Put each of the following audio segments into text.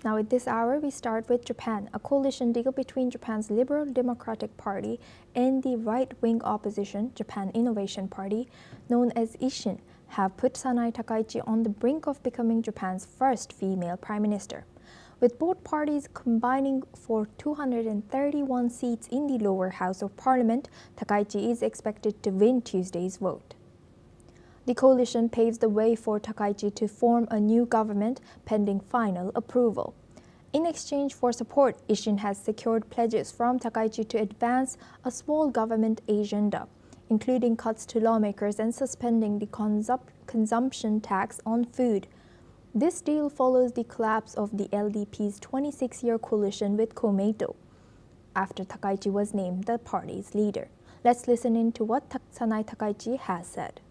Now at this hour, we start with Japan. A coalition deal between Japan's Liberal Democratic Party and the right-wing opposition, Japan Innovation Party, known as Ishin, have put Sanae Takaichi on the brink of becoming Japan's first female prime minister. With both parties combining for 231 seats in the lower house of parliament, Takaichi is expected to win Tuesday's vote. The coalition paves the way for Takaichi to form a new government pending final approval. In exchange for support, Ishin has secured pledges from Takaichi to advance a small government agenda, including cuts to lawmakers and suspending the consumption tax on food. This deal follows the collapse of the LDP's 26-year coalition with Komeito, after Takaichi was named the party's leader. Let's listen in to what Sanae Takaichi has said.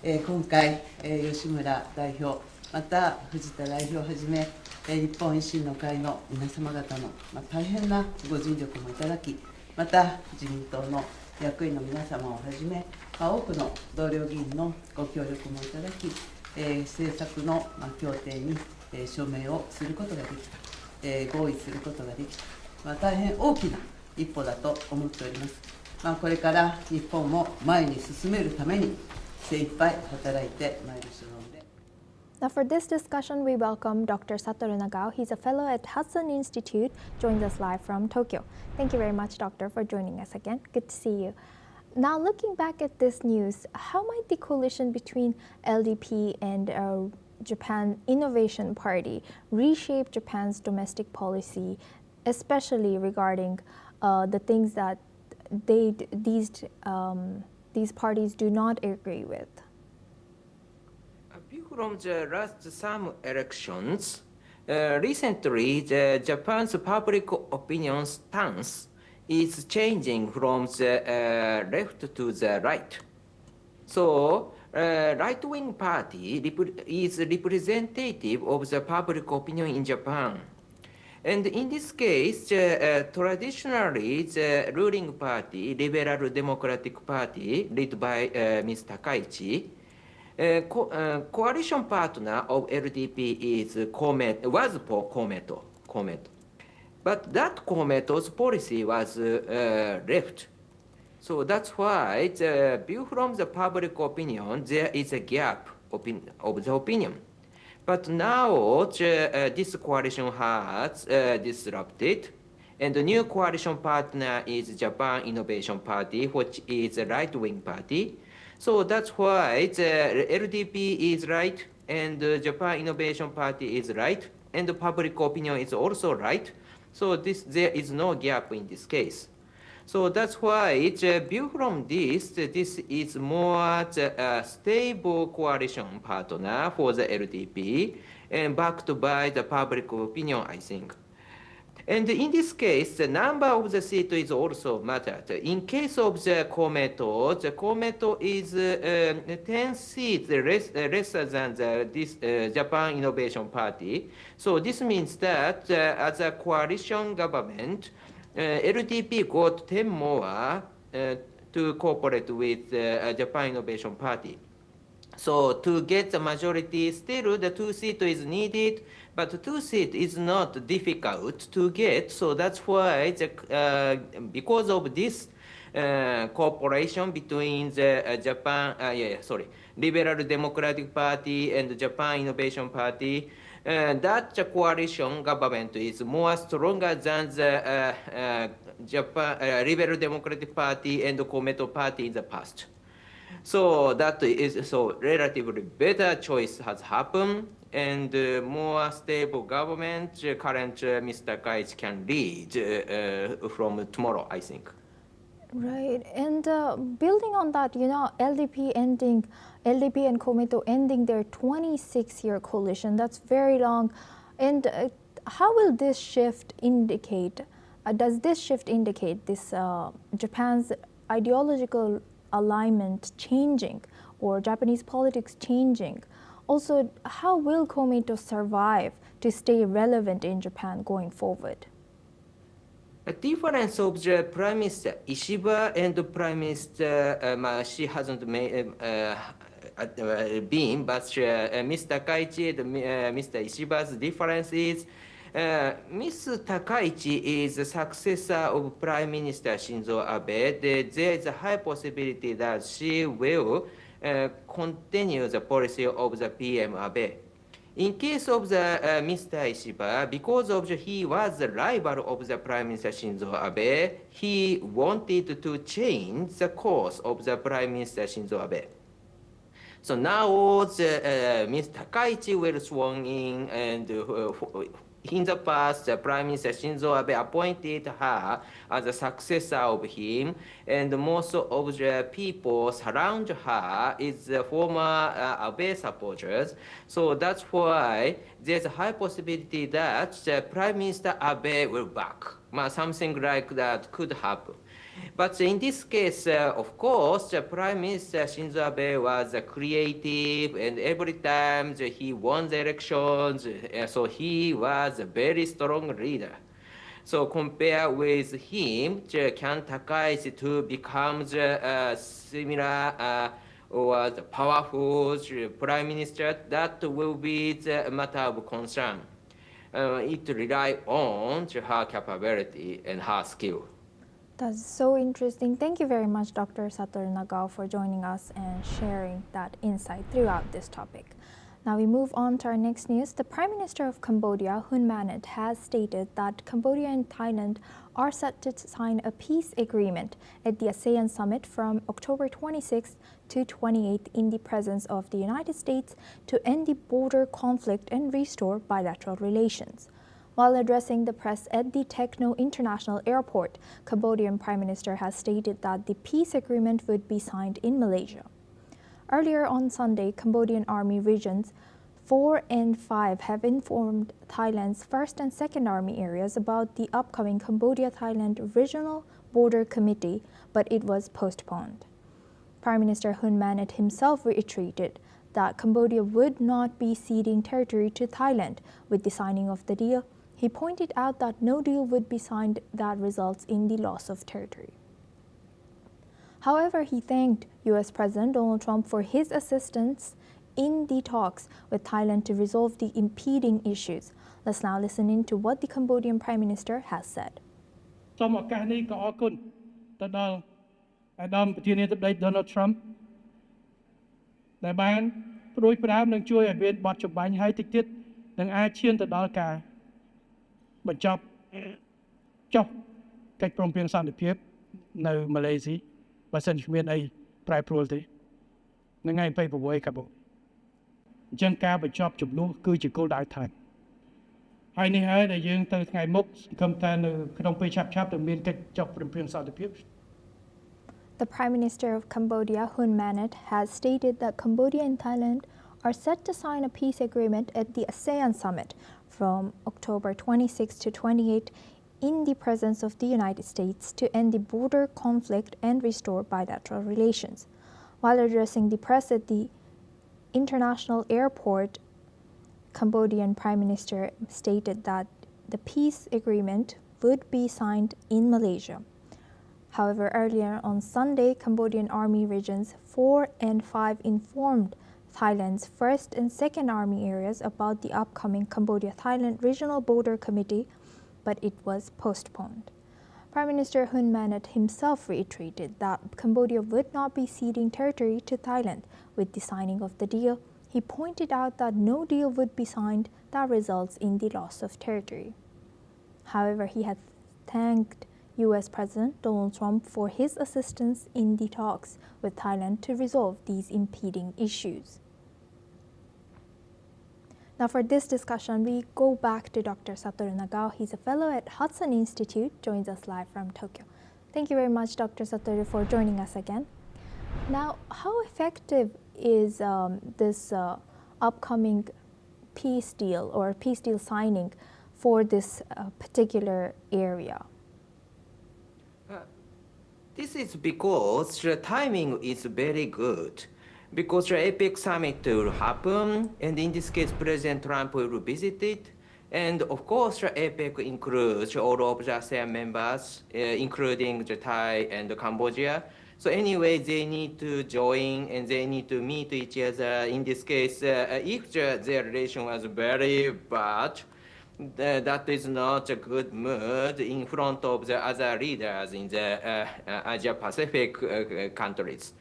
今回、吉村代表、また藤田代表をはじめ、日本維新の会の皆様方の、大変なご尽力もいただき、また自民党の役員の皆様をはじめ、多くの同僚議員のご協力もいただき、政策の協定に署名をすることができた、合意することができた、大変大きな一歩だと思っております。これから日本を前に進めるために、Now for this discussion, we welcome Dr. Satoru Nagao. He's a fellow at Hudson Institute, joins us live from Tokyo. Thank you very much, Doctor, for joining us again. Good to see you. Now looking back at this news, how might the coalition between LDP and Japan Innovation Party reshape Japan's domestic policy, especially regarding the things that these parties do not agree with? From the last some elections, recently Japan's public opinion stance is changing from the left to the right. So, right-wing party is representative of the public opinion in Japan. And in this case, traditionally, the ruling party, Liberal Democratic Party, led by Ms. Takaichi, coalition partner of LDP was Komeito. But that Kometo's policy was left. So that's why, the view from the public opinion, there is a gap of the opinion. But now this coalition has disrupted, and the new coalition partner is Japan Innovation Party, which is a right-wing party. So that's why the LDP is right, and the Japan Innovation Party is right, and the public opinion is also right. So there is no gap in this case. So that's why it's a view from this is more the stable coalition partner for the LDP and backed by the public opinion, I think. And in this case, the number of the seats is also mattered. In case of the Komeito is 10 seats lesser than this Japan Innovation Party. So this means that as a coalition government, LDP got 10 more to cooperate with Japan Innovation Party. So to get the majority, still the 2 seats is needed, but 2 seats is not difficult to get. So that's why, because of this cooperation between the Liberal Democratic Party and the Japan Innovation Party, that coalition government is more stronger than the Liberal Democratic Party and the Komeito Party in the past. So that is relatively better choice has happened, and more stable government current Mr. Takaichi can lead from tomorrow, I think. Right, and building on that, LDP and Komeito ending their 26-year coalition, that's very long. And how will this shift indicate, does this shift indicate this Japan's ideological alignment changing or Japanese politics changing? Also, how will Komeito survive to stay relevant in Japan going forward? A difference of the Prime Minister Ishiba and the Prime Minister, she hasn't made, been, but Mr. Takaichi and Mr. Ishiba's difference is Ms. Takaichi is the successor of Prime Minister Shinzo Abe. There is a high possibility that she will continue the policy of the PM Abe. In case of the Mr. Ishiba, because of he was the rival of the Prime Minister Shinzo Abe, he wanted to change the course of the Prime Minister Shinzo Abe. So now Mr. Takaichi will sworn in, and in the past, Prime Minister Shinzo Abe appointed her as a successor of him, and most of the people surround her is the former Abe supporters. So that's why there's a high possibility that Prime Minister Abe will back. Something like that could happen. But in this case, of course, Prime Minister Shinzo Abe was creative, and every time he won the elections, so he was a very strong leader. So compared with him, can Takaichi to become similar or the powerful prime minister? That will be the matter of concern. It relies on her capability and her skill. That's so interesting. Thank you very much, Dr. Satoru Nagao, for joining us and sharing that insight throughout this topic. Now we move on to our next news. The Prime Minister of Cambodia, Hun Manet, has stated that Cambodia and Thailand are set to sign a peace agreement at the ASEAN summit from October 26th to 28th in the presence of the United States to end the border conflict and restore bilateral relations. While addressing the press at the Techno International Airport, Cambodian Prime Minister has stated that the peace agreement would be signed in Malaysia. Earlier on Sunday, Cambodian Army Regions 4 and 5 have informed Thailand's 1st and 2nd Army areas about the upcoming Cambodia-Thailand Regional Border Committee, but it was postponed. Prime Minister Hun Manet himself reiterated that Cambodia would not be ceding territory to Thailand with the signing of the deal. He pointed out that no deal would be signed that results in the loss of territory. However, he thanked U.S. President Donald Trump for his assistance in the talks with Thailand to resolve the impeding issues. Let's now listen in to what the Cambodian Prime Minister has said. សូមឱកាសនេះក៏អរគុណទៅដល់អាដាមប្រធានាធិបតី Donald Trump ដែលបានព្រួយផ្ដើមនឹងជួយឲ្យមានបទចម្បាញ់ហើយតិចទៀតនឹងអាចឈានទៅដល់ការបញ្ចប់ចុះកិច្ចព្រមព្រៀងសន្តិភាពនៅម៉ាឡេស៊ីបើសិនជាមានអីប្រែប្រួលទេនៅថ្ងៃ28ខាងមុខអញ្ចឹងការបញ្ចប់ចំនួនគឺជាគោលដៅថែមហើយនេះហើយដែលយើងទៅថ្ងៃមុខសង្ឃឹមថានៅក្នុងពេលឆាប់ៗនឹងមានកិច្ចចុះព្រមព្រៀងសន្តិភាព The Prime Minister of Cambodia, Hun Manet, has stated that Cambodia and Thailand are set to sign a peace agreement at the ASEAN summit from October 26 to 28 in the presence of the United States to end the border conflict and restore bilateral relations. While addressing the press at the international airport, Cambodian Prime Minister stated that the peace agreement would be signed in Malaysia. However, earlier on Sunday, Cambodian Army Regions 4 and 5 informed Thailand's 1st and 2nd Army areas about the upcoming Cambodia-Thailand Regional Border Committee, but it was postponed. Prime Minister Hun Manet himself reiterated that Cambodia would not be ceding territory to Thailand with the signing of the deal. He pointed out that no deal would be signed that results in the loss of territory. However, he had thanked U.S. President Donald Trump for his assistance in the talks with Thailand to resolve these impeding issues. Now for this discussion, we go back to Dr. Satoru Nagao. He's a fellow at Hudson Institute, joins us live from Tokyo. Thank you very much, Dr. Satoru, for joining us again. Now, how effective is this upcoming peace deal or peace deal signing for this particular area? This is because the timing is very good. Because the APEC summit will happen, and in this case, President Trump will visit it. And of course, the APEC includes all of the ASEAN members, including the Thai and Cambodia. So anyway, they need to join and they need to meet each other. In this case, if their relation was very bad, that is not a good mood in front of the other leaders in the Asia Pacific countries.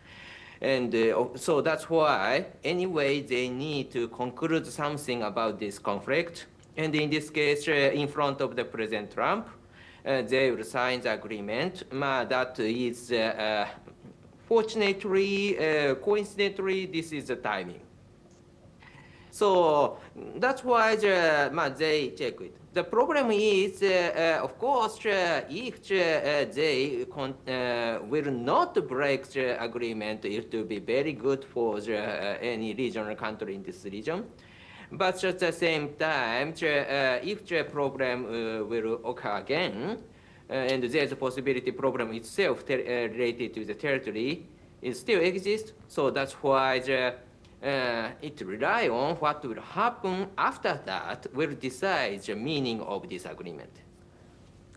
And so that's why, anyway, they need to conclude something about this conflict. And in this case, in front of the President Trump, they will sign the agreement. That is, fortunately, coincidentally, this is the timing. So that's why they check it. The problem is, of course, if they will not break the agreement, it will be very good for any regional country in this region. But at the same time, if the problem will occur again, and there's a possibility problem itself related to the territory, it still exists. So that's why it rely on what will happen after that will decide the meaning of this agreement.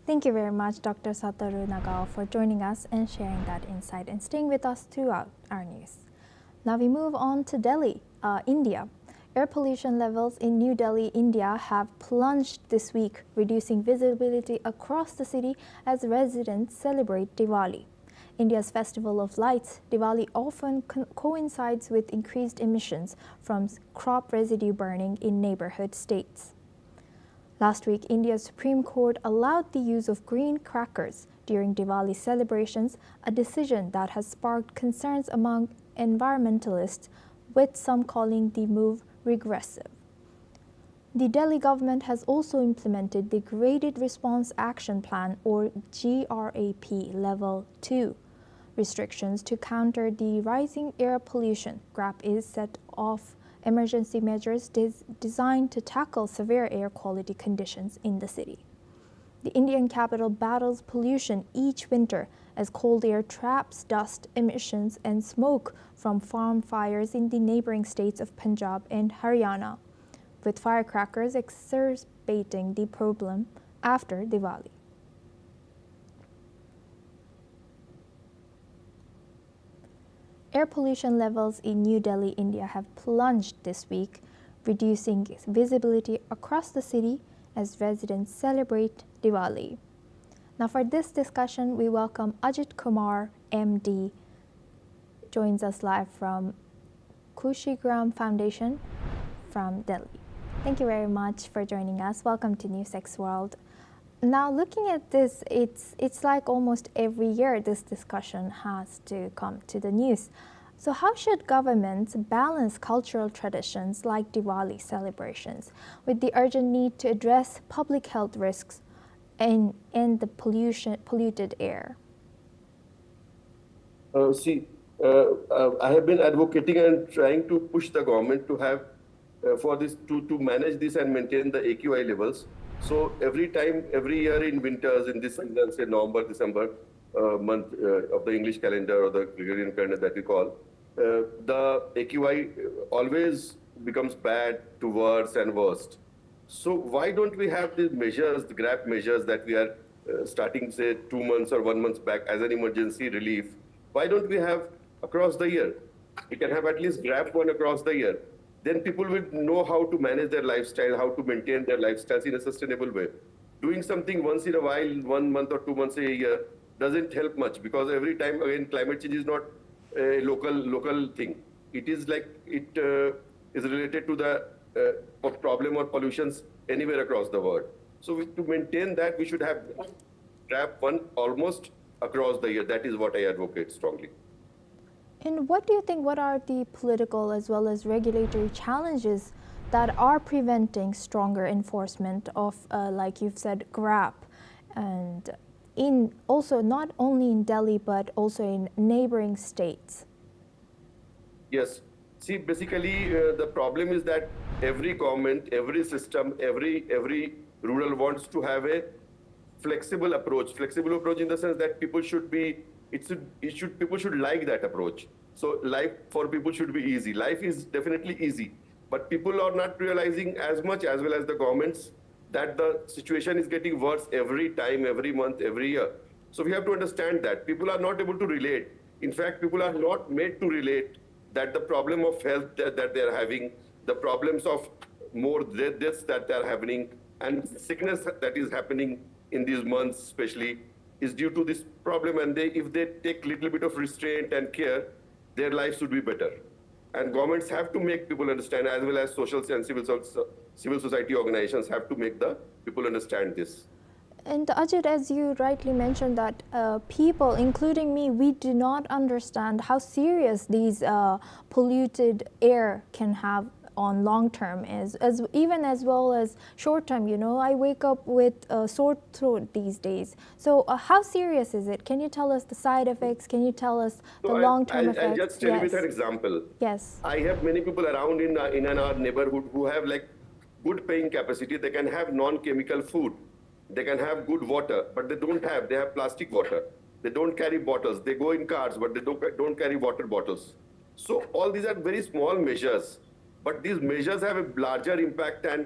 Thank you very much, Dr. Satoru Nagao, for joining us and sharing that insight and staying with us throughout our news. Now we move on to Delhi, India. Air pollution levels in New Delhi, India have plunged this week, reducing visibility across the city as residents celebrate Diwali. India's Festival of Lights, Diwali often coincides with increased emissions from crop residue burning in neighborhood states. Last week, India's Supreme Court allowed the use of green crackers during Diwali celebrations, a decision that has sparked concerns among environmentalists, with some calling the move regressive. The Delhi government has also implemented the Graded Response Action Plan, or GRAP Level 2, restrictions to counter the rising air pollution. GRAP is set off emergency measures designed to tackle severe air quality conditions in the city. The Indian capital battles pollution each winter as cold air traps dust emissions and smoke from farm fires in the neighboring states of Punjab and Haryana, with firecrackers exacerbating the problem after Diwali. Air pollution levels in New Delhi, India have plunged this week, reducing visibility across the city as residents celebrate Diwali. Now for this discussion, we welcome Ajit Kumar, MD, joins us live from Kushigram Foundation from Delhi. Thank you very much for joining us. Welcome to NewsX World. Now looking at this, it's like almost every year this discussion has to come to the news. So how should governments balance cultural traditions like Diwali celebrations with the urgent need to address public health risks and the polluted air? I have been advocating and trying to push the government to have for this to manage this and maintain the AQI levels. So every year in winters, in this season, say November, December month of the English calendar or the Gregorian calendar that we call, the AQI always becomes bad to worse and worst. So why don't we have these measures, the GRAP measures that we are starting, say, 2 months or 1 month back as an emergency relief? Why don't we have across the year? We can have at least GRAP 1 across the year. Then people will know how to manage their lifestyle, how to maintain their lifestyles in a sustainable way. Doing something once in a while, 1 month or 2 months a year, doesn't help much, because every time, again, climate change is not a local thing. It is like it is related to the problem or pollutions anywhere across the world. So to maintain that, we should have GRAP 1 almost across the year. That is what I advocate strongly. And what do you think, what are the political as well as regulatory challenges that are preventing stronger enforcement of, like you've said, GRAP, and in also not only in Delhi, but also in neighboring states? Yes. See, basically, the problem is that every government, every system, every rural wants to have a flexible approach. Flexible approach in the sense that people should be, people should like that approach. So life for people should be easy. Life is definitely easy, but people are not realizing as much, as well as the governments, that the situation is getting worse every time, every month, every year. So we have to understand that people are not able to relate. In fact, people are not made to relate that the problem of health that they're having, the problems of more deaths that are happening, and sickness that is happening in these months especially is due to this problem. And if they take little bit of restraint and care, their lives would be better. And governments have to make people understand, as well as social and civil society organizations have to make the people understand this. And Ajit, as you rightly mentioned that people, including me, we do not understand how serious these polluted air can have on long term even as well as short term. You know, I wake up with a sore throat these days. So how serious is it? Can you tell us the side effects? Can you tell us the long term effects? I'll just tell you with an example. Yes. I have many people around in our neighborhood who have like good paying capacity. They can have non-chemical food. They can have good water, but they have plastic water. They don't carry bottles. They go in cars, but they don't carry water bottles. So all these are very small measures, but these measures have a larger impact, and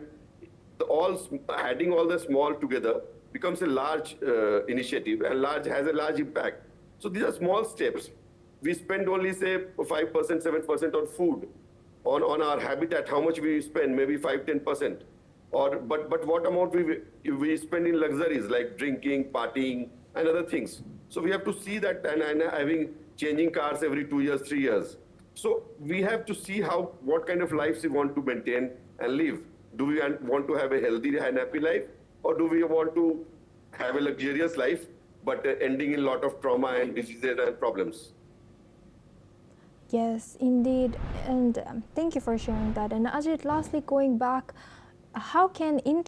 adding all the small together becomes a large initiative and has a large impact. So these are small steps. We spend only say 5%, 7% on food, on our habitat. How much we spend? Maybe 5-10%. But what amount we spend in luxuries like drinking, partying, and other things. So we have to see that, and having changing cars every 2 years, 3 years. So we have to see what kind of lives we want to maintain and live. Do we want to have a healthy and happy life, or do we want to have a luxurious life but ending in a lot of trauma and diseases and problems? Yes, indeed. And thank you for sharing that. And Ajit, lastly, going back, how can